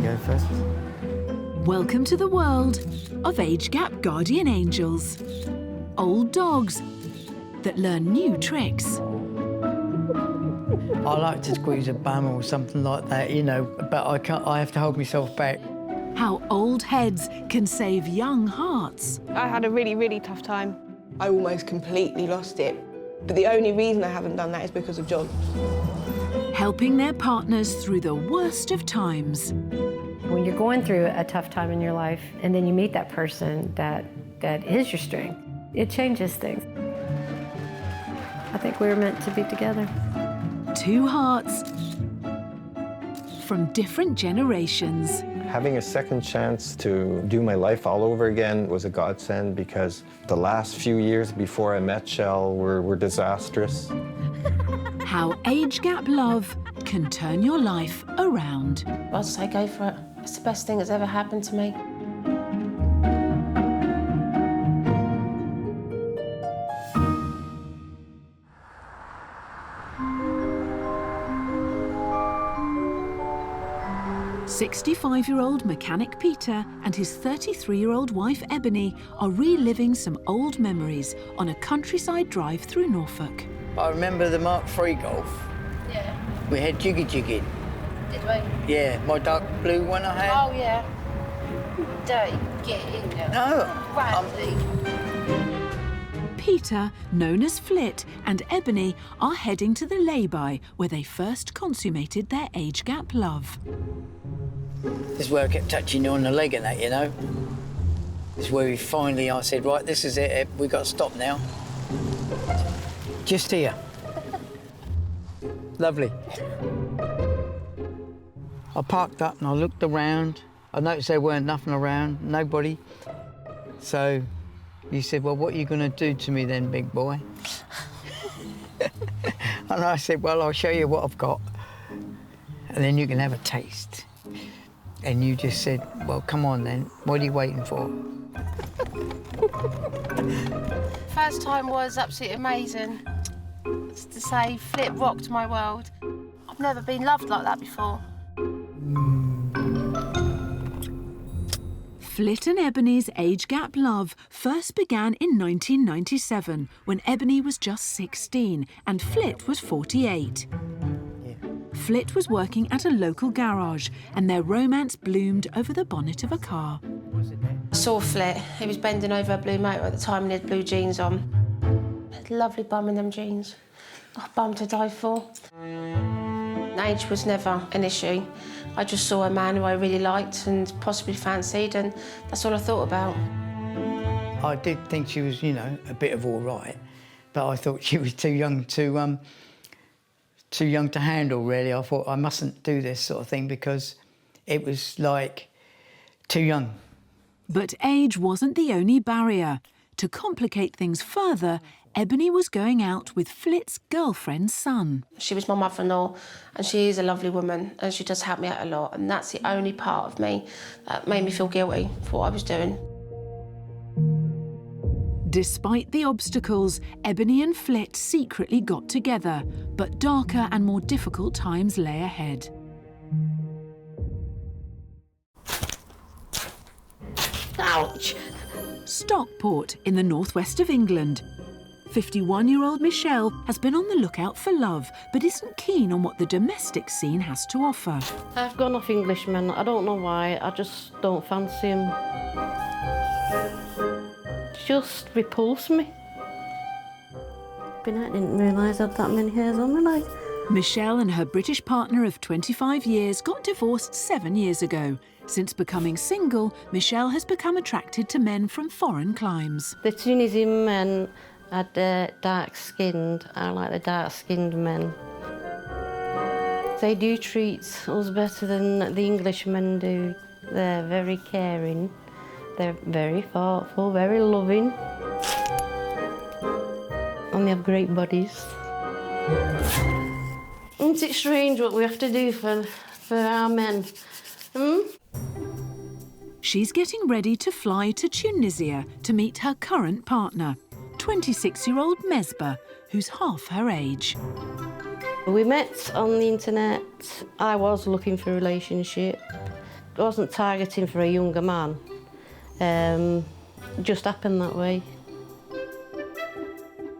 go first. Welcome to the world of age gap guardian angels. Old dogs that learn new tricks. I like to squeeze a bum or something like that, you know, but I can't. I have to hold myself back. How old heads can save young hearts. I had a really, really tough time. I almost completely lost it. But the only reason I haven't done that is because of John. Helping their partners through the worst of times. When you're going through a tough time in your life and then you meet that person that is your strength, it changes things. I think we were meant to be together. Two hearts from different generations. Having a second chance to do my life all over again was a godsend because the last few years before I met Shell were disastrous. How age gap love can turn your life around. I'd say go for it. It's the best thing that's ever happened to me. "65-year-old mechanic Peter and his 33-year-old wife Ebony are reliving some old memories on a countryside drive through Norfolk. I remember the Mark III Golf. Yeah. We had jiggy-jigging. Did we? Yeah, my dark blue one I had. Oh, yeah. Dirty. Get in there. No. Randy. Peter, known as Flit, and Ebony are heading to the lay-by where they first consummated their age gap love. This is where I kept touching you on the leg and that, you know. This is where I said, right, this is it, we got to stop now. Just here. Lovely. I parked up and I looked around. I noticed there weren't nothing around, nobody. So you said, well, what are you going to do to me then, big boy? And I said, well, I'll show you what I've got. And then you can have a taste. And you just said, well, come on then, what are you waiting for? First time was absolutely amazing. To say Flip rocked my world. I've never been loved like that before. Flit and Ebony's age gap love first began in 1997 when Ebony was just 16 and Flit was 48. Flit was working at a local garage and their romance bloomed over the bonnet of a car. I saw Flit. He was bending over a blue motor at the time and he had blue jeans on. He had a lovely bum in them jeans. A bum to die for. Age was never an issue. I just saw a man who I really liked and possibly fancied, and that's all I thought about. I did think she was, you know, a bit of all right, but I thought she was too young to handle, really. I thought I mustn't do this sort of thing because it was, like, too young. But age wasn't the only barrier. To complicate things further, Ebony was going out with Flit's girlfriend's son. She was my mother-in-law, and she is a lovely woman, and she does help me out a lot, and that's the only part of me that made me feel guilty for what I was doing. Despite the obstacles, Ebony and Flit secretly got together, but darker and more difficult times lay ahead. Ouch! Stockport in the northwest of England. 51-year-old Michelle has been on the lookout for love, but isn't keen on what the domestic scene has to offer. I've gone off Englishman. I don't know why. I just don't fancy him. Just repulse me. I didn't realise I had that many hairs on my leg. Michelle and her British partner of 25 years got divorced 7 years ago. Since becoming single, Michelle has become attracted to men from foreign climes. The Tunisian men are dark-skinned. I like the dark-skinned men. They do treat us better than the Englishmen do. They're very caring. They're very thoughtful, very loving. And they have great bodies. Isn't it strange what we have to do for our men? She's getting ready to fly to Tunisia to meet her current partner, 26-year-old Mesbah, who's half her age. We met on the internet. I was looking for a relationship. I wasn't targeting for a younger man. It just happened that way.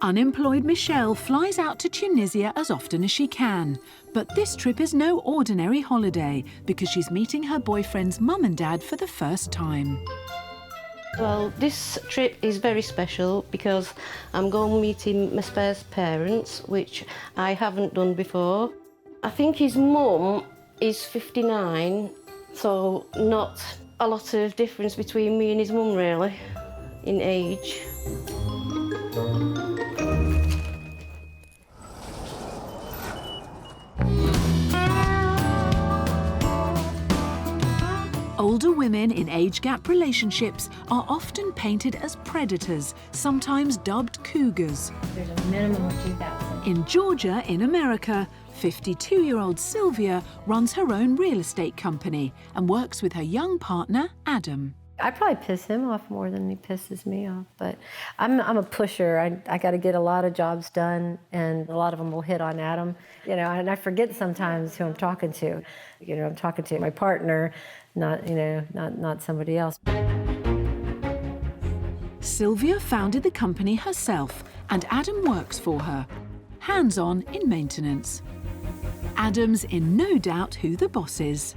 Unemployed Michelle flies out to Tunisia as often as she can. But this trip is no ordinary holiday because she's meeting her boyfriend's mum and dad for the first time. Well, this trip is very special because I'm going meeting my spare's parents, which I haven't done before. I think his mum is 59, so not a lot of difference between me and his mum, really, in age. Older women in age-gap relationships are often painted as predators, sometimes dubbed cougars. There's a minimum of 2,000. In Georgia, in America, 52-year-old Sylvia runs her own real estate company and works with her young partner, Adam. I probably piss him off more than he pisses me off, but I'm a pusher. I got to get a lot of jobs done, and a lot of them will hit on Adam. You know, and I forget sometimes who I'm talking to. You know, I'm talking to my partner, not somebody else. Sylvia founded the company herself, and Adam works for her, hands-on in maintenance. Adam's in no doubt who the boss is.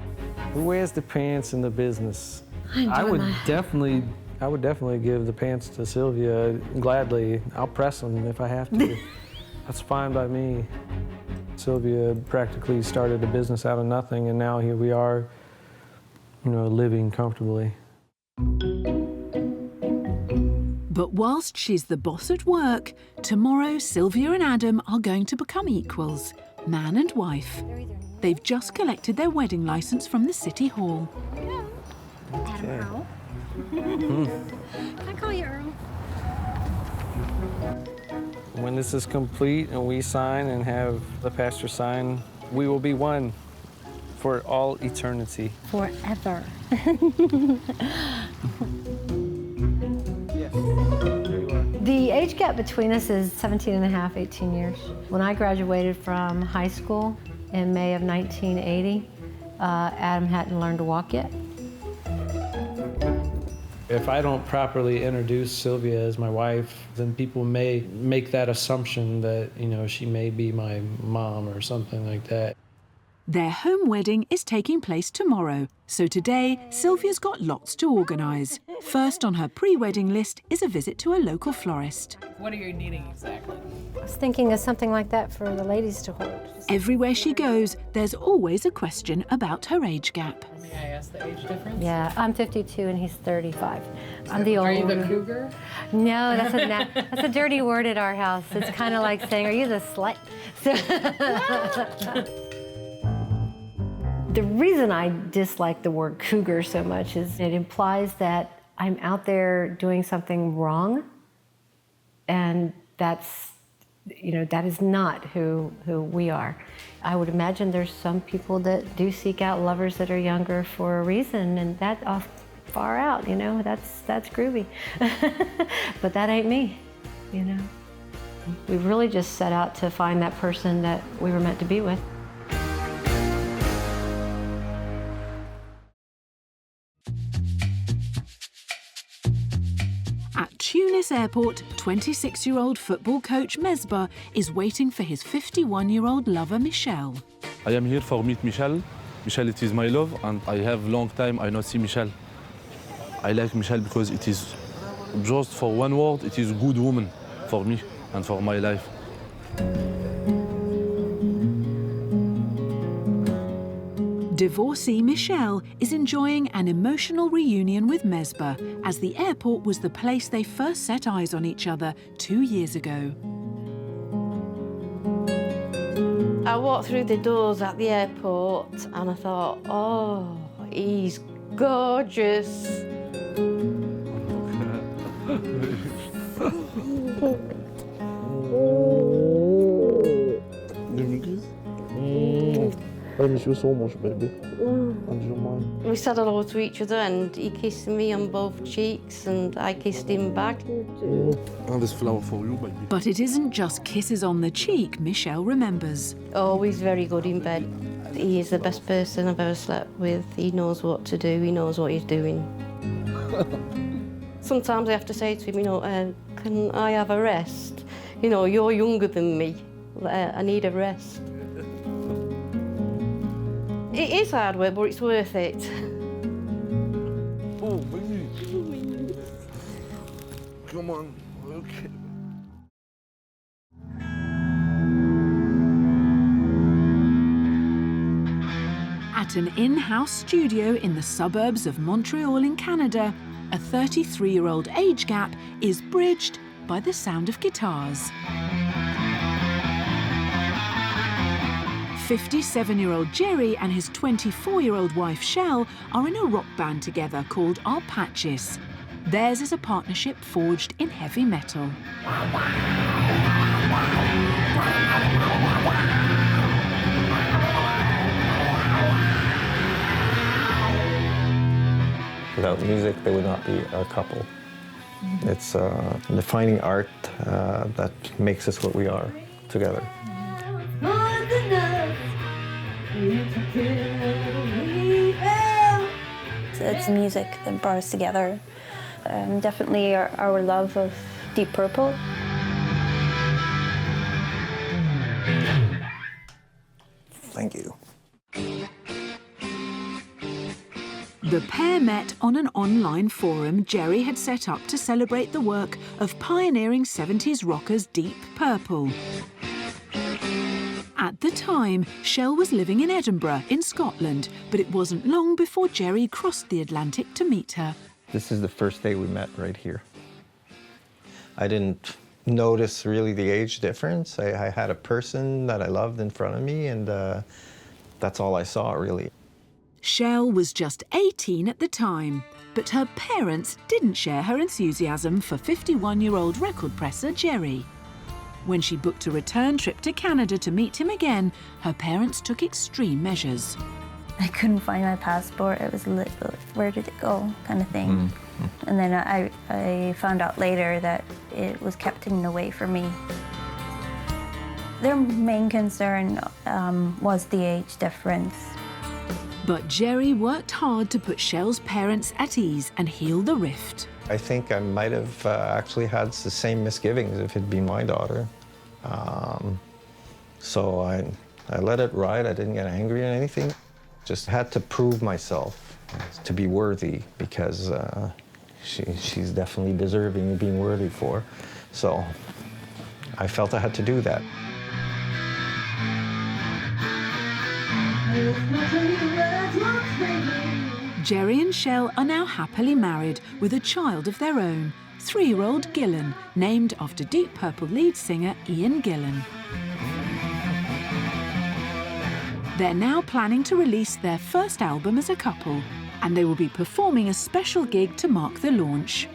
Who wears the pants in the business? I would definitely give the pants to Sylvia gladly. I'll press them if I have to. That's fine by me. Sylvia practically started a business out of nothing, and now here we are, you know, living comfortably. But whilst she's the boss at work, tomorrow Sylvia and Adam are going to become equals, man and wife. They've just collected their wedding licence from the City Hall. Adam Earl. Can I call you Earl? When this is complete and we sign and have the pastor sign, we will be one for all eternity. Forever. The age gap between us is 17 and a half, 18 years. When I graduated from high school in May of 1980, Adam hadn't learned to walk yet. If I don't properly introduce Sylvia as my wife, then people may make that assumption that, you know, she may be my mom or something like that. Their home wedding is taking place tomorrow, so today Sylvia's got lots to organise. First on her pre-wedding list is a visit to a local florist. What are you needing exactly? I was thinking of something like that for the ladies to hold. Everywhere she goes, there's always a question about her age gap. May I ask the age difference? Yeah, I'm 52 and he's 35. I'm the old Are you the one. cougar? No, that's a dirty word at our house. It's kind of like saying, are you the slut? The reason I dislike the word cougar so much is it implies that I'm out there doing something wrong, and that's, you know, that is not who we are. I would imagine there's some people that do seek out lovers that are younger for a reason, and that's far out, you know, that's groovy. But that ain't me, you know. We really just set out to find that person that we were meant to be with. At Tunis Airport, 26-year-old football coach Mesbah is waiting for his 51-year-old lover Michelle. I am here for meet Michelle. Michelle, it is my love, and I have long time I not see Michelle. I like Michelle because it is just for one word, it is good woman for me and for my life. Divorcee Michelle is enjoying an emotional reunion with Mesbah, as the airport was the place they first set eyes on each other 2 years ago. I walked through the doors at the airport and I thought, oh, he's gorgeous. I miss you so much, baby. And your mom. We said hello to each other and he kissed me on both cheeks and I kissed him back. And this flower for you, baby. But it isn't just kisses on the cheek Michelle remembers. Always very good in bed. He is the best person I've ever slept with. He knows what to do, he knows what he's doing. Sometimes I have to say to him, can I have a rest? You're younger than me. I need a rest. It is hard work, but it's worth it. Oh, baby. Come on. Okay. At an in-house studio in the suburbs of Montreal in Canada, a 33-year-old age gap is bridged by the sound of guitars. 57-year-old Jerry and his 24-year-old wife Shell are in a rock band together called Arpachis. Theirs is a partnership forged in heavy metal. Without music, they would not be a couple. It's a defining art that makes us what we are together. It's music that brought us together. Definitely our love of Deep Purple. Thank you. The pair met on an online forum Jerry had set up to celebrate the work of pioneering 70s rockers Deep Purple. At the time, Shell was living in Edinburgh, in Scotland, but it wasn't long before Jerry crossed the Atlantic to meet her. This is the first day we met right here. I didn't notice really the age difference. I had a person that I loved in front of me, and that's all I saw, really. Shell was just 18 at the time, but her parents didn't share her enthusiasm for 51-year-old record presser Jerry. When she booked a return trip to Canada to meet him again, her parents took extreme measures. I couldn't find my passport. It was where did it go, kind of thing. And then I found out later that it was kept hidden away from me. Their main concern was the age difference. But Jerry worked hard to put Shell's parents at ease and heal the rift. I think I might have actually had the same misgivings if it'd been my daughter. So I let it ride. I didn't get angry or anything. Just had to prove myself to be worthy, because she's definitely deserving of being worthy for. So I felt I had to do that. Jerry and Shell are now happily married with a child of their own, 3-year-old Gillan, named after Deep Purple lead singer Ian Gillan. They're now planning to release their first album as a couple, and they will be performing a special gig to mark the launch.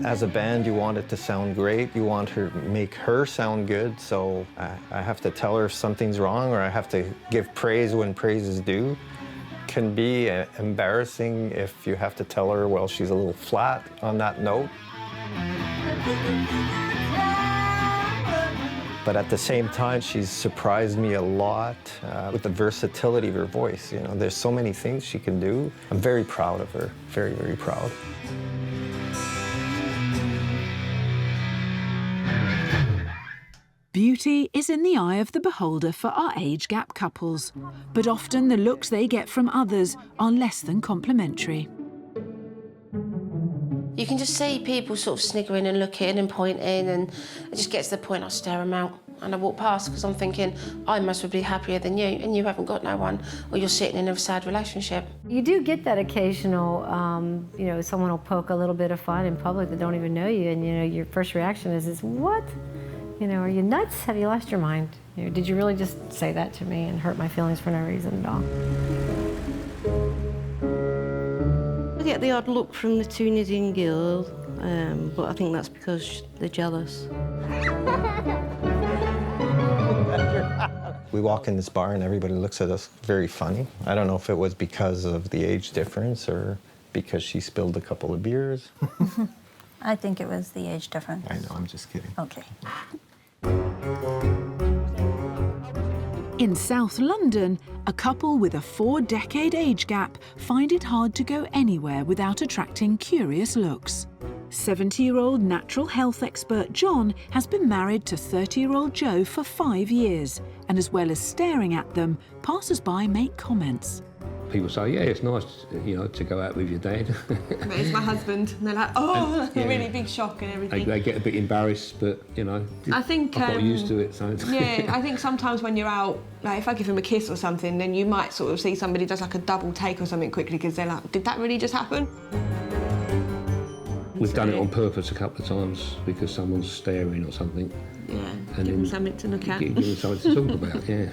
As a band, you want it to sound great. You want to make her sound good, so I have to tell her if something's wrong, or I have to give praise when praise is due. Can be embarrassing if you have to tell her, well, she's a little flat on that note. But at the same time, she's surprised me a lot with the versatility of her voice. You know, there's so many things she can do. I'm very proud of her, very, very proud. Beauty is in the eye of the beholder for our age gap couples, but often the looks they get from others are less than complimentary. You can just see people sort of sniggering and looking and pointing, and it just gets to the point I stare them out and I walk past because I'm thinking, I must be happier than you, and you haven't got no one, or you're sitting in a sad relationship. You do get that occasional, someone will poke a little bit of fun in public that don't even know you, and your first reaction is what? Are you nuts? Have you lost your mind? Did you really just say that to me and hurt my feelings for no reason at all? I get the odd look from the Tunisian girls, but I think that's because they're jealous. We walk in this bar and everybody looks at us very funny. I don't know if it was because of the age difference or because she spilled a couple of beers. I think it was the age difference. I know, I'm just kidding. Okay. In South London, a couple with a 4-decade age gap find it hard to go anywhere without attracting curious looks. 70-year-old natural health expert John has been married to 30-year-old Joe for 5 years, and as well as staring at them, passers-by make comments. People say, yeah, it's nice, you know, to go out with your dad. It's my husband, and they're like, oh, yeah. really big shock and everything. They get a bit embarrassed, but, you know, I think, I've got used to it, so... Yeah, I think sometimes when you're out, like if I give him a kiss or something, then you might sort of see somebody does like a double take or something quickly because they're like, did that really just happen? We've done it on purpose a couple of times because someone's staring or something. Yeah, and give them then something to look at. Give them something to talk about, yeah.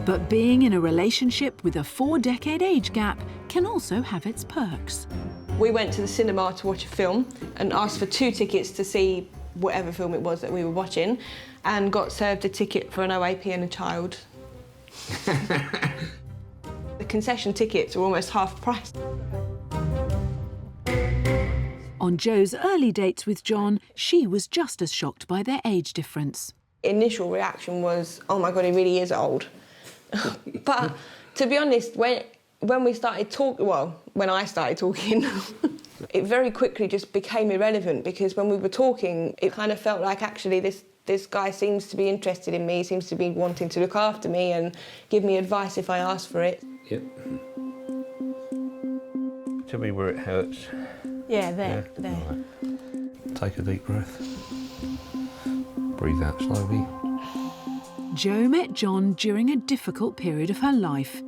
But being in a relationship with a 4-decade age gap can also have its perks. We went to the cinema to watch a film and asked for 2 tickets to see whatever film it was that we were watching, and got served a ticket for an OAP and a child. The concession tickets were almost half price. On Joe's early dates with John, she was just as shocked by their age difference. Initial reaction was, oh my God, he really is old. But to be honest, when we started talking, well, when I started talking, it very quickly just became irrelevant, because when we were talking, it kind of felt like actually this guy seems to be interested in me, seems to be wanting to look after me and give me advice if I ask for it. Yep. Tell me where it hurts. Yeah, there. Right. Take a deep breath. Breathe out slowly. Joe met John during a difficult period of her life.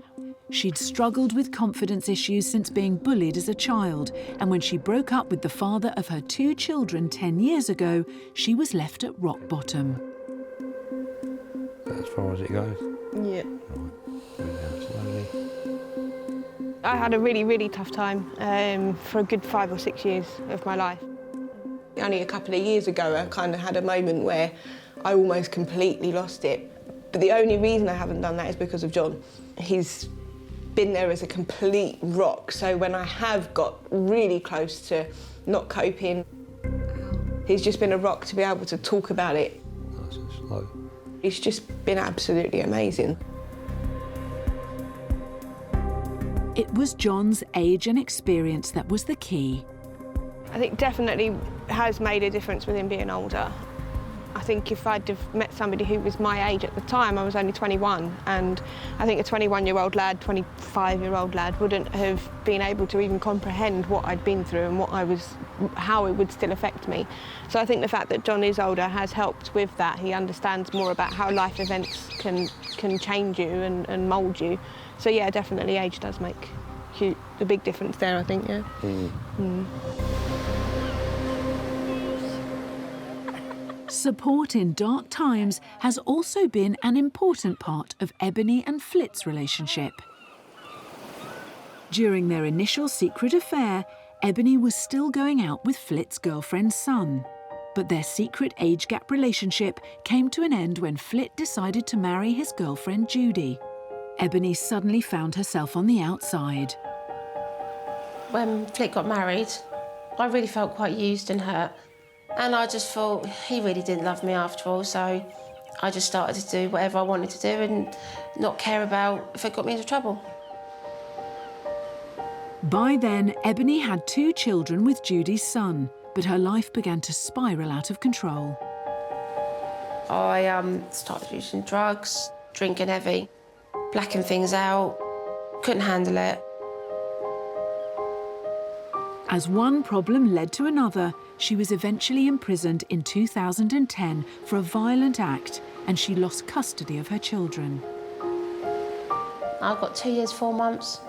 She'd struggled with confidence issues since being bullied as a child, and when she broke up with the father of her 2 children 10 years ago, she was left at rock bottom. As far as it goes? Yeah. Right. Breathe out slowly. I had a really, really tough time for a good 5 or 6 years of my life. Only a couple of years ago, I kind of had a moment where I almost completely lost it. But the only reason I haven't done that is because of John. He's been there as a complete rock, so when I have got really close to not coping, he's just been a rock to be able to talk about it. Nice and slow. It's just been absolutely amazing. It was John's age and experience that was the key. I think definitely has made a difference with him being older. I think if I'd have met somebody who was my age at the time, I was only 21, and I think a 21-year-old lad, 25-year-old lad wouldn't have been able to even comprehend what I'd been through and how it would still affect me. So I think the fact that John is older has helped with that. He understands more about how life events can change you and mould you. So yeah, definitely age does make a big difference there, I think, yeah. Support in dark times has also been an important part of Ebony and Flit's relationship. During their initial secret affair, Ebony was still going out with Flit's girlfriend's son. But their secret age gap relationship came to an end when Flit decided to marry his girlfriend Judy. Ebony suddenly found herself on the outside. When Flit got married, I really felt quite used and hurt. And I just thought he really didn't love me after all, so I just started to do whatever I wanted to do and not care about if it got me into trouble. By then, Ebony had 2 children with Judy's son, but her life began to spiral out of control. I started using drugs, drinking heavy, blacking things out, couldn't handle it. As one problem led to another, she was eventually imprisoned in 2010 for a violent act, and she lost custody of her children. I got 2 years, 4 months,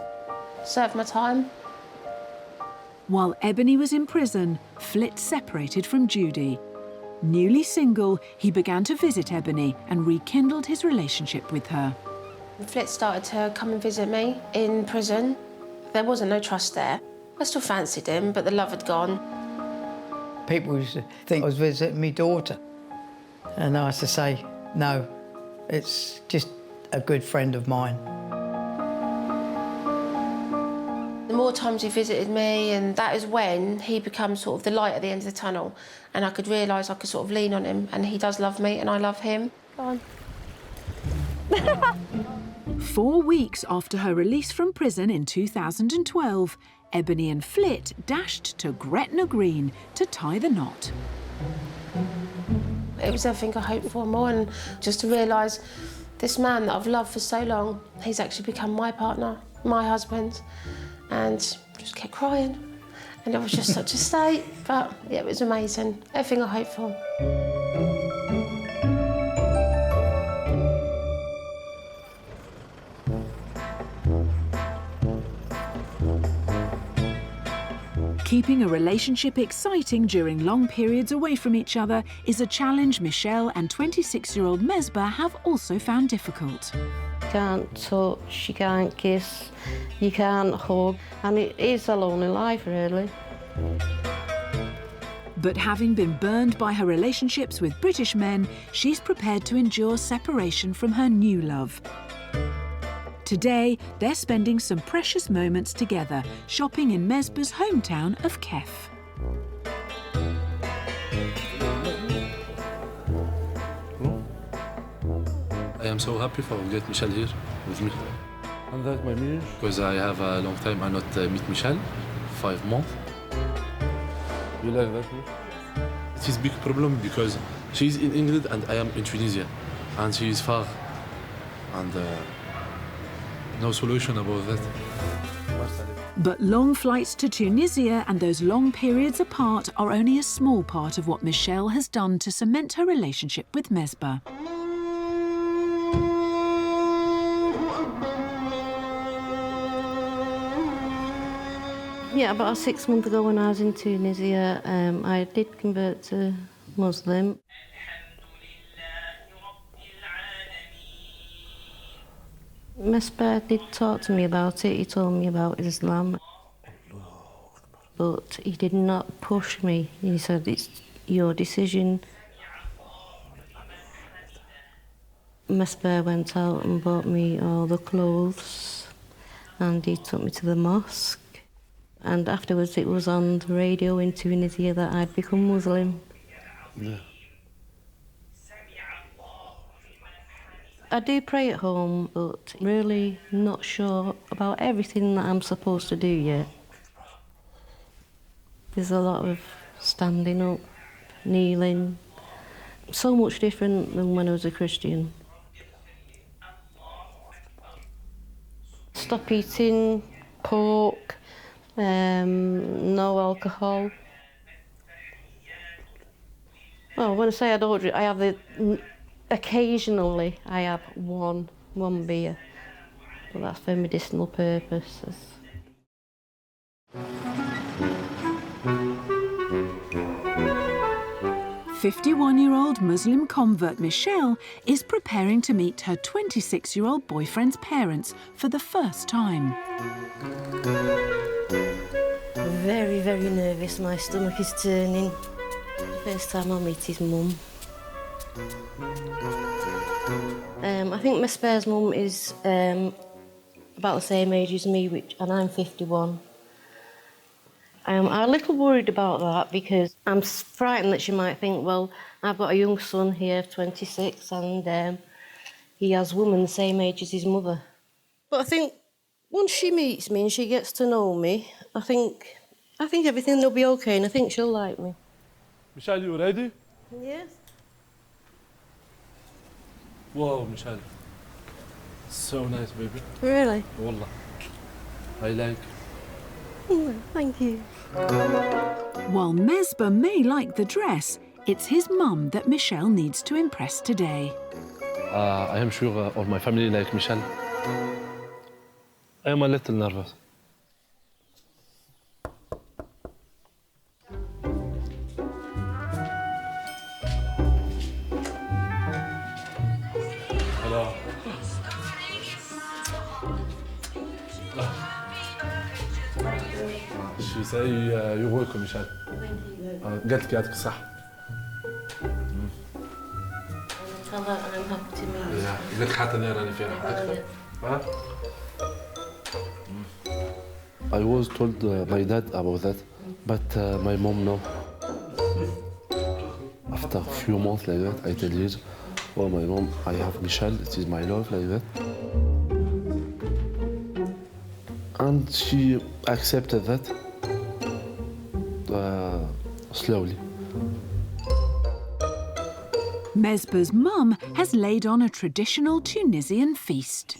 served my time. While Ebony was in prison, Flit separated from Judy. Newly single, he began to visit Ebony and rekindled his relationship with her. Flit started to come and visit me in prison. There wasn't no trust there. I still fancied him, but the love had gone. People used to think I was visiting my daughter. And I used to say, no, it's just a good friend of mine. The more times he visited me, and that is when he becomes sort of the light at the end of the tunnel, and I could realise I could sort of lean on him, and he does love me and I love him. Go on. 4 weeks after her release from prison in 2012, Ebony and Flit dashed to Gretna Green to tie the knot. It was everything I hoped for more, and just to realise this man that I've loved for so long, he's actually become my partner, my husband, and just kept crying. And it was just such a state, but yeah, it was amazing. Everything I hoped for. Keeping a relationship exciting during long periods away from each other is a challenge Michelle and 26-year-old Mesbah have also found difficult. You can't touch, you can't kiss, you can't hug, and it is a lonely life, really. But having been burned by her relationships with British men, she's prepared to endure separation from her new love. Today, they're spending some precious moments together, shopping in Mesbah's hometown of Kef. I am so happy for get Michelle here with me. And that's my news. Because I have a long time I not meet Michelle, 5 months. You like that news? It is big problem because she's in England and I am in Tunisia, and she is far, and no solution about that. But long flights to Tunisia and those long periods apart are only a small part of what Michelle has done to cement her relationship with Mesbah. Yeah, about 6 months ago when I was in Tunisia, I did convert to Muslim. Mesbah did talk to me about it. He told me about Islam. But he did not push me. He said, it's your decision. Mesbah went out and bought me all the clothes, and he took me to the mosque. And afterwards it was on the radio in Tunisia that I'd become Muslim. Yeah. I do pray at home, but really not sure about everything that I'm supposed to do yet. There's a lot of standing up, kneeling, so much different than when I was a Christian. Stop eating pork, no alcohol. Well, when I say I don't drink, I have occasionally I have one beer, but that's for medicinal purposes. "51-year-old Muslim convert Michelle is preparing to meet her 26-year-old boyfriend's parents for the first time. Very, very nervous. My stomach is turning. First time I'll meet his mum. I think Mesbah's mum is about the same age as me, and I'm 51. I'm a little worried about that because I'm frightened that she might think, well, I've got a young son here, 26, and he has a woman the same age as his mother. But I think once she meets me and she gets to know me, I think everything will be okay, and I think she'll like me. Michelle, you ready? Yes. Wow, Michelle. So nice, baby. Really? Wallah. I like. Oh, thank you. While Mesbah may like the dress, it's his mum that Michelle needs to impress today. I am sure all my family like Michelle. I am a little nervous. Hello. She say you're welcome, Michelle. قالت لك يعطيك الصحة. Tell her I'm happy to meet you. قلت لك حتى أنا راني فيها أكثر. ها؟ I was told my dad about that, but my mom no. After a few months like that, I tell you, oh my mom, I have Michelle, it is my love like that. And she accepted that slowly. Mesba's mum has laid on a traditional Tunisian feast.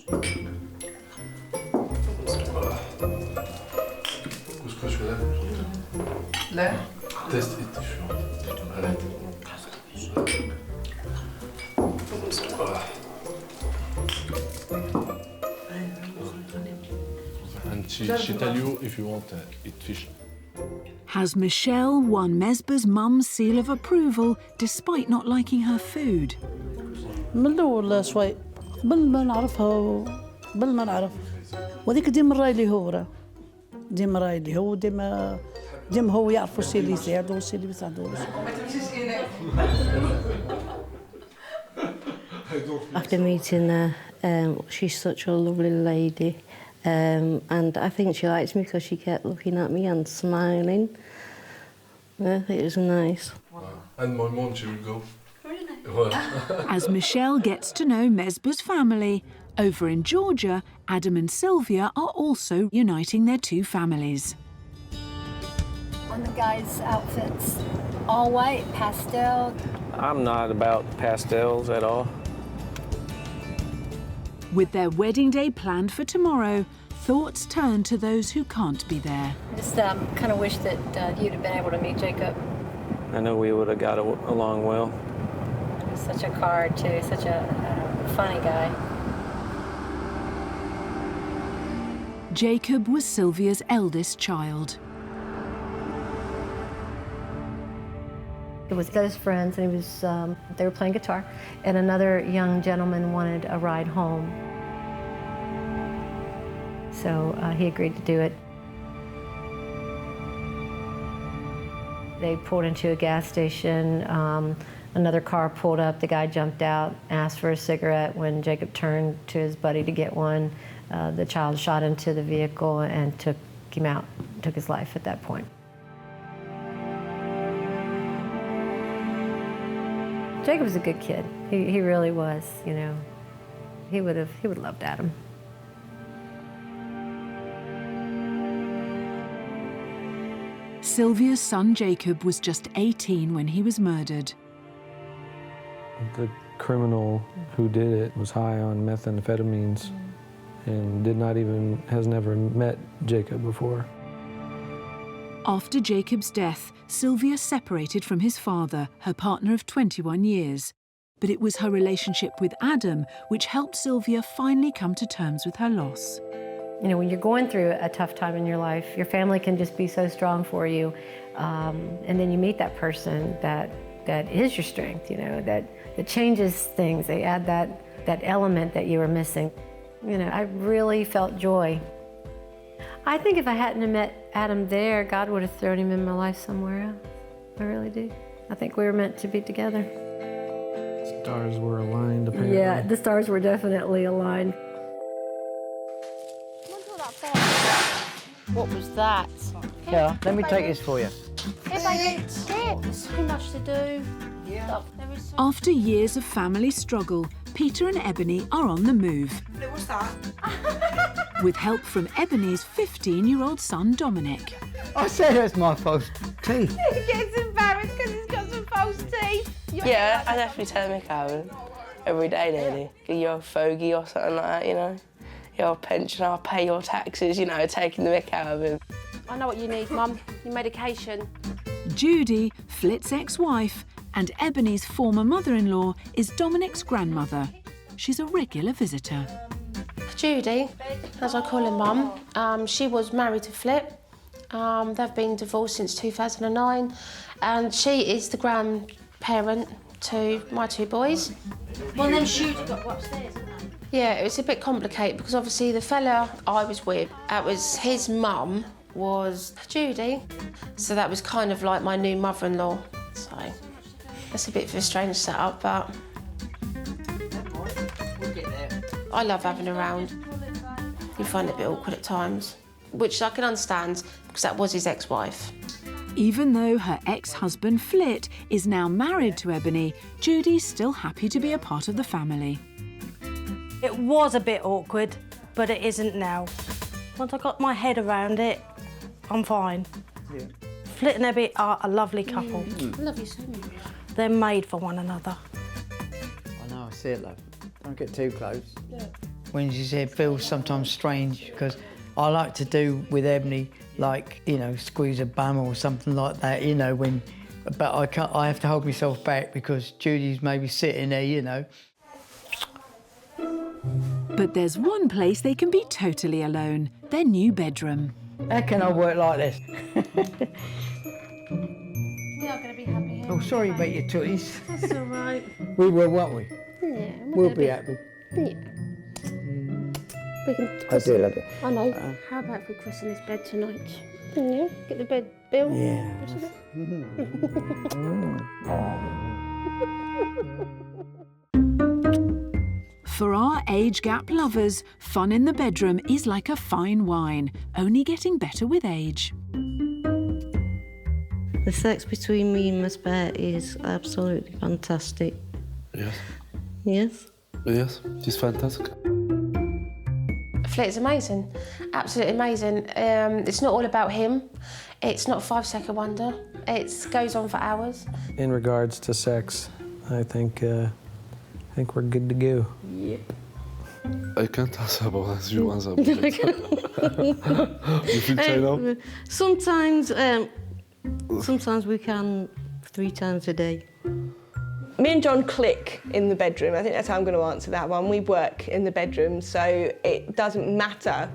Test it if you want. And she tell you if you want eat fish. Has Michelle won Mesba's mum's seal of approval despite not liking her food? من الأول شوي قبل ما نعرفها قبل ما نعرف وذيك ديما الراي اللي هو راه ديما الراي اللي هو ديما هو يعرف الشيء اللي يساعده والشيء اللي بيساعدوش. After meeting her, she's such a lovely lady, and I think she likes me because she kept looking at me and smiling. I think it was nice. And my mom, she will go. As Michelle gets to know Mesba's family, over in Georgia, Adam and Sylvia are also uniting their two families. On the guys' outfits, all white, pastel. I'm not about pastels at all. With their wedding day planned for tomorrow, thoughts turn to those who can't be there. I just kind of wish that you'd have been able to meet Jacob. I know we would have got along well. He's such a card, too, such a funny guy. Jacob was Sylvia's eldest child. It was those friends, and he was, they were playing guitar, and another young gentleman wanted a ride home. So he agreed to do it. They pulled into a gas station. Another car pulled up. The guy jumped out, asked for a cigarette. When Jacob turned to his buddy to get one, the child shot into the vehicle and took him out, took his life at that point. Jacob was a good kid. He really was, you know. He would have loved Adam. Sylvia's son Jacob was just 18 when he was murdered. The criminal who did it was high on methamphetamines and has never met Jacob before. After Jacob's death, Sylvia separated from his father, her partner of 21 years. But it was her relationship with Adam which helped Sylvia finally come to terms with her loss. You know, when you're going through a tough time in your life, your family can just be so strong for you. And then you meet that person that is your strength, you know, that changes things. They add that element that you were missing. You know, I really felt joy. I think if I hadn't have met Adam there, God would have thrown him in my life somewhere else. I really do. I think we were meant to be together. Stars were aligned, apparently. Yeah, the stars were definitely aligned. What was that? Yeah, let me take this for you. There's so much to do. Yeah. After years of family struggle, Peter and Ebony are on the move. What's that? With help from Ebony's 15-year-old son, Dominic. I said it's my false teeth. He gets embarrassed because he's got some false teeth. Yeah, I definitely tell him, Calvin, every day nearly. You're a fogey or something like that, you know. Your pension, I'll pay your taxes, you know, taking the mick out of him. I know what you need, Mum. Your medication. Judy, Flit's ex-wife, and Ebony's former mother-in-law is Dominic's grandmother. She's a regular visitor. Judy, as I call her Mum, she was married to Flit. They've been divorced since 2009, and she is the grandparent to my two boys. Well, then shoes got upstairs. Yeah, it was a bit complicated because obviously the fella I was with, it was his mum was Judy, so that was kind of like my new mother-in-law. So that's a bit of a strange setup, but I love having her around. You find it a bit awkward at times, which I can understand because that was his ex-wife. Even though her ex-husband Flit is now married to Ebony, Judy's still happy to be a part of the family. It was a bit awkward, but it isn't now. Once I got my head around it, I'm fine. Yeah. Flit and Ebony are a lovely couple. I love you so much. They're made for one another. I know, I see it, love. Don't get too close. Yeah. When she said it feels sometimes strange, because I like to do with Ebony, like, you know, squeeze a bum or something like that, you know, but I can't, I have to hold myself back because Judy's maybe sitting there, you know. But there's one place they can be totally alone, their new bedroom. How can I work like this? We are going to be happy here. Oh, sorry about your tooties. That's all right. We will, won't we? Yeah. We'll be happy. Yeah. We can I do love it. I know. How about if we christen this bed tonight? Yeah. Get the bed built. Yeah. For our age gap lovers, fun in the bedroom is like a fine wine, only getting better with age. The sex between me and my spare is absolutely fantastic. Yes. Yes? Yes, it's fantastic. Flit is amazing, absolutely amazing. It's not all about him. It's not a 5-second wonder. It goes on for hours. In regards to sex, I think we're good to go. Yep. I can't answer about that. You answer about it. You feel shy now? Sometimes we can 3 times a day. Me and John click in the bedroom. I think that's how I'm going to answer that one. We work in the bedroom, so it doesn't matter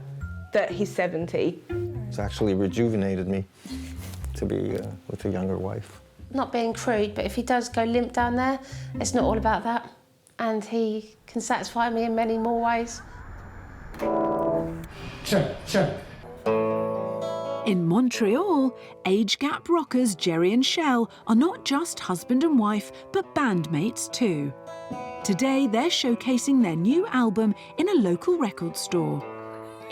that he's 70. It's actually rejuvenated me to be with a younger wife. Not being crude, but if he does go limp down there, it's not all about that. And he can satisfy me in many more ways. Check. In Montreal, age gap rockers Jerry and Shell are not just husband and wife, but bandmates too. Today, they're showcasing their new album in a local record store.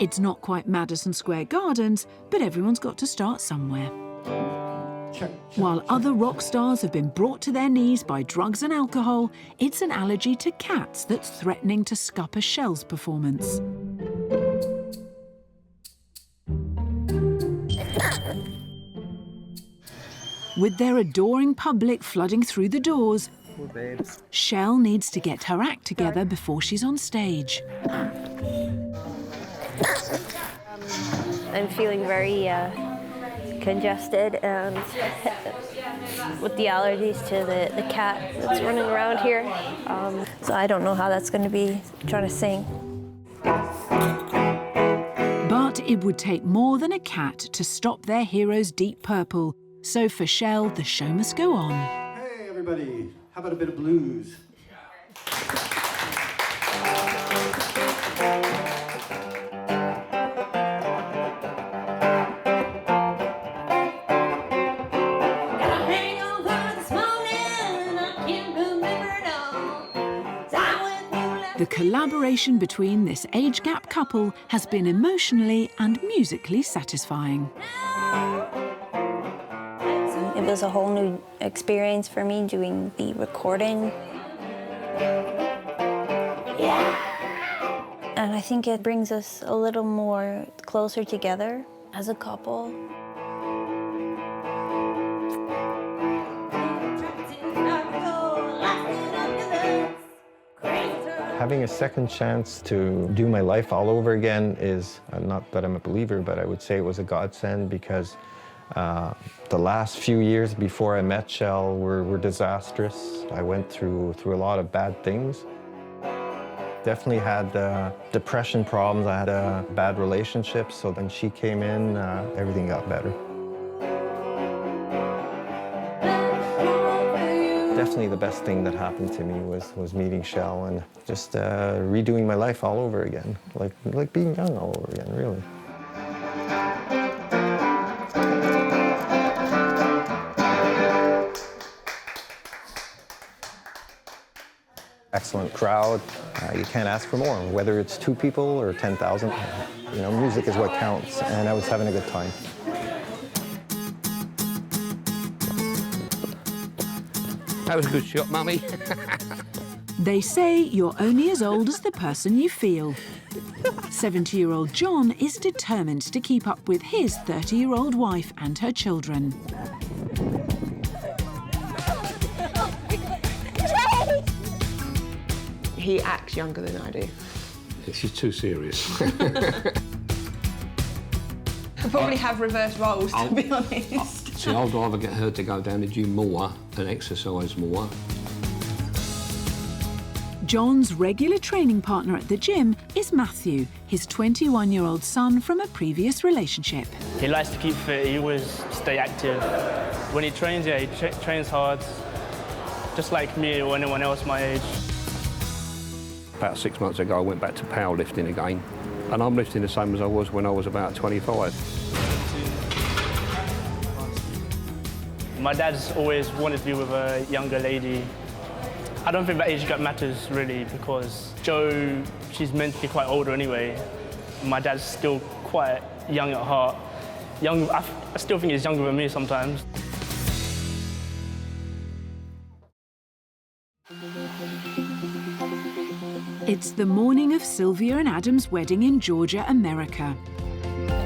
It's not quite Madison Square Gardens, but everyone's got to start somewhere. While other rock stars have been brought to their knees by drugs and alcohol, it's an allergy to cats that's threatening to scupper Shell's performance. With their adoring public flooding through the doors, Shell needs to get her act together before she's on stage. I'm feeling very congested and with the allergies to the cat that's running around here. So I don't know how that's going to be trying to sing. But it would take more than a cat to stop their hero's Deep Purple. So for Shell, the show must go on. Hey, everybody. How about a bit of blues? The collaboration between this age gap couple has been emotionally and musically satisfying. It was a whole new experience for me doing the recording. And I think it brings us a little more closer together as a couple. Having a second chance to do my life all over again is, not that I'm a believer, but I would say it was a godsend because the last few years before I met Shell were disastrous. I went through a lot of bad things. Definitely had depression problems. I had bad relationships, so when she came in, everything got better. Definitely the best thing that happened to me was meeting Shell and just redoing my life all over again, like being young all over again, really. Excellent crowd. You can't ask for more, whether it's 2 people or 10,000. You know, music is what counts, and I was having a good time. That was a good shot, Mummy. They say you're only as old as the person you feel. 70-year-old John is determined to keep up with his 30-year-old wife and her children. He acts younger than I do. She's too serious. I probably have reverse roles, to be honest. See, I'd rather get her to go down the gym more and exercise more. John's regular training partner at the gym is Matthew, his 21-year-old son from a previous relationship. He likes to keep fit, he always stay active. When he trains, he trains hard, just like me or anyone else my age. About 6 months ago, I went back to powerlifting again, and I'm lifting the same as I was when I was about 25. My dad's always wanted to be with a younger lady. I don't think that age gap matters really, because Jo, she's meant to be quite older anyway. My dad's still quite young at heart. I still think he's younger than me sometimes. It's the morning of Sylvia and Adam's wedding in Georgia, America.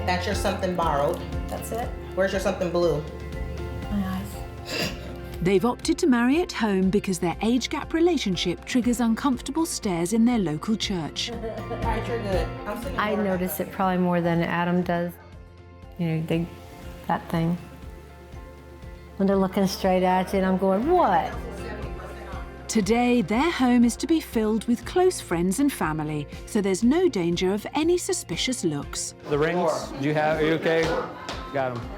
That's your something borrowed. That's it? Where's your something blue? My eyes. They've opted to marry at home because their age gap relationship triggers uncomfortable stares in their local church. All right, you're good. I notice it probably more than Adam does. You know, that thing. When they're looking straight at you and I'm going, what? Today, their home is to be filled with close friends and family, so there's no danger of any suspicious looks. The rings, are you okay? Got them.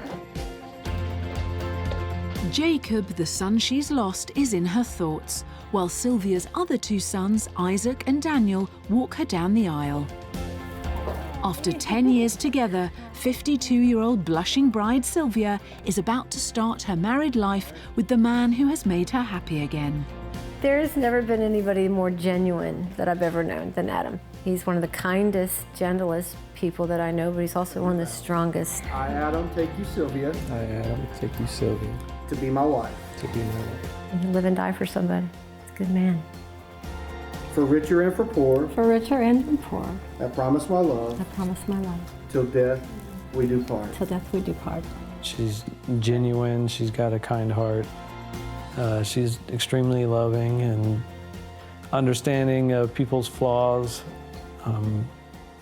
Jacob, the son she's lost, is in her thoughts, while Sylvia's other 2 sons, Isaac and Daniel, walk her down the aisle. After 10 years together, 52-year-old blushing bride Sylvia is about to start her married life with the man who has made her happy again. There's never been anybody more genuine that I've ever known than Adam. He's one of the kindest, gentlest people that I know, but he's also one of the strongest. I, Adam, take you, Sylvia. I, Adam, take you, Sylvia. To be my wife. To be my wife. And he'll live and die for somebody. He's a good man. For richer and for poor. For richer and for poor. I promise my love. I promise my love. Till death we do part. Till death we do part. She's genuine, she's got a kind heart. She's extremely loving and understanding of people's flaws,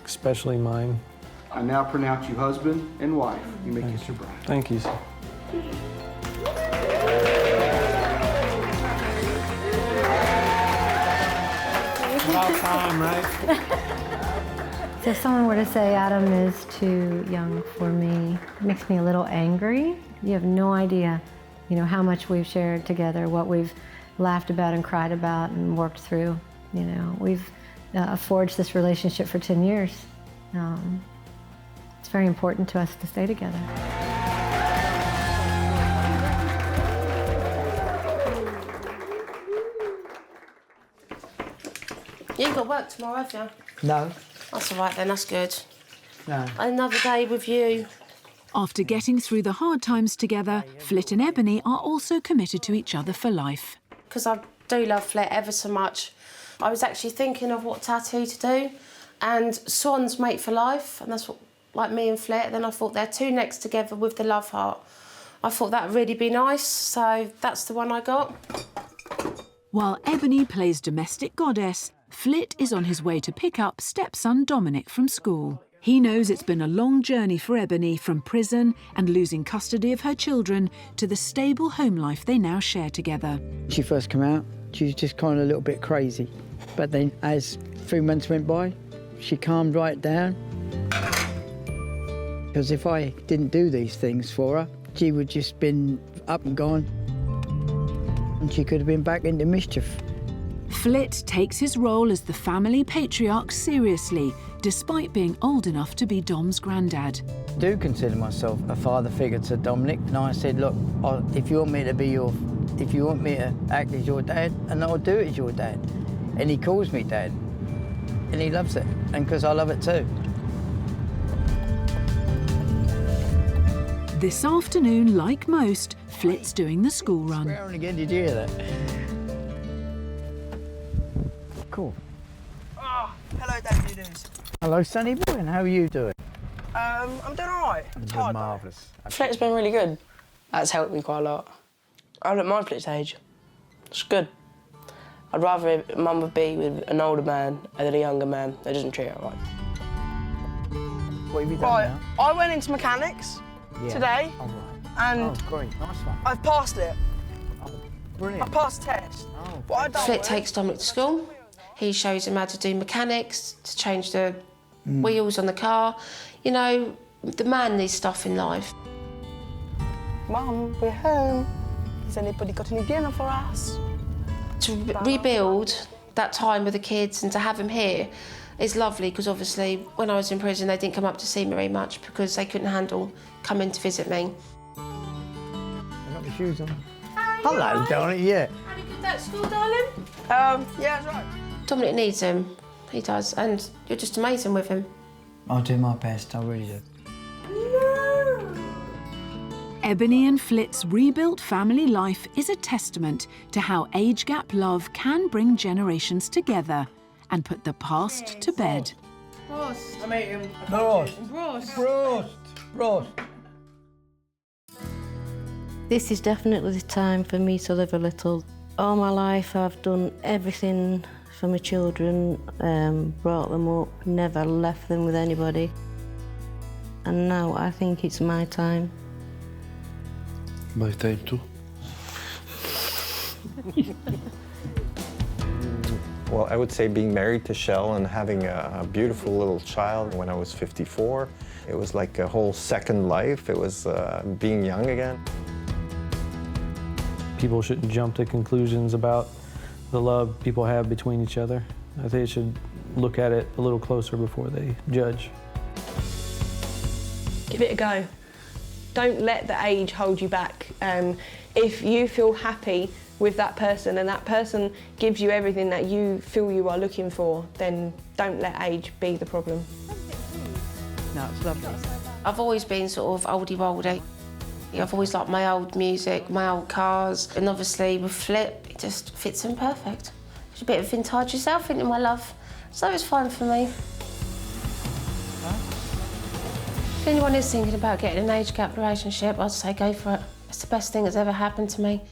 especially mine. I now pronounce you husband and wife. You may kiss your bride. Thank you, sir. About time, right? So if someone were to say Adam is too young for me, it makes me a little angry. You have no idea, you know, how much we've shared together, what we've laughed about and cried about and worked through. You know, we've forged this relationship for 10 years. It's very important to us to stay together. You ain't got work tomorrow, have you? No. That's all right then, that's good. No. Another day with you. After getting through the hard times together, Flit and Ebony are also committed to each other for life. Because I do love Flit ever so much. I was actually thinking of what tattoo to do, and swans mate for life, and that's what, like me and Flit. Then I thought they're 2 necks together with the love heart. I thought that'd really be nice, so that's the one I got. While Ebony plays domestic goddess, Flit is on his way to pick up stepson Dominic from school. He knows it's been a long journey for Ebony, from prison and losing custody of her children to the stable home life they now share together. When she first came out, she was just kind of a little bit crazy. But then as 3 months went by, she calmed right down. Because if I didn't do these things for her, she would just been up and gone. And she could have been back into mischief. Flit takes his role as the family patriarch seriously, despite being old enough to be Dom's granddad. I do consider myself a father figure to Dominic, and I said, look, if you want me to act as your dad, and I'll do it as your dad. And he calls me Dad. And he loves it. And because I love it too. This afternoon, like most, Flit's doing the school run. Swearing again, did you hear that? Cool. Oh, hello, Dad. Hello, Sonny boy, and how are you doing? I'm doing all right. I'm doing marvellous. Flit's been really good. That's helped me quite a lot. I don't mind Flit's age. It's good. I'd rather Mum would be with an older man than a younger man that doesn't treat her right. What have you done now? I went into mechanics today, and great, nice one. I've passed it. Brilliant. I passed the test. What I done Flit was- takes Dominic to school. He shows him how to do mechanics, to change the wheels on the car. You know, the man needs stuff in life. Mum, we're home. Has anybody got any dinner for us? To rebuild that time with the kids and to have him here is lovely, because obviously when I was in prison they didn't come up to see me very much because they couldn't handle coming to visit me. I got my shoes on. Hello, darling, yeah. Had a good day at school, darling? Yeah, that's right. Dominic needs him, he does, and you're just amazing with him. I'll do my best, I really do. Ebony and Flit's rebuilt family life is a testament to how age gap love can bring generations together and put the past to bed. Prost. Prost. This is definitely the time for me to live a little. All my life I've done everything for my children, brought them up, never left them with anybody. And now I think it's my time. My time too. Well, I would say being married to Shell and having a beautiful little child when I was 54, it was like a whole second life. It was being young again. People shouldn't jump to conclusions about the love people have between each other. I think they should look at it a little closer before they judge. Give it a go. Don't let the age hold you back. If you feel happy with that person and that person gives you everything that you feel you are looking for, then don't let age be the problem. No, it's lovely. I've always been sort of oldie-woldy. I've always liked my old music, my old cars, and obviously with Flit, it just fits in perfect. It's a bit of vintage yourself, isn't it, my love? So it's fine for me. If anyone is thinking about getting an age gap relationship, I'd say go for it. It's the best thing that's ever happened to me.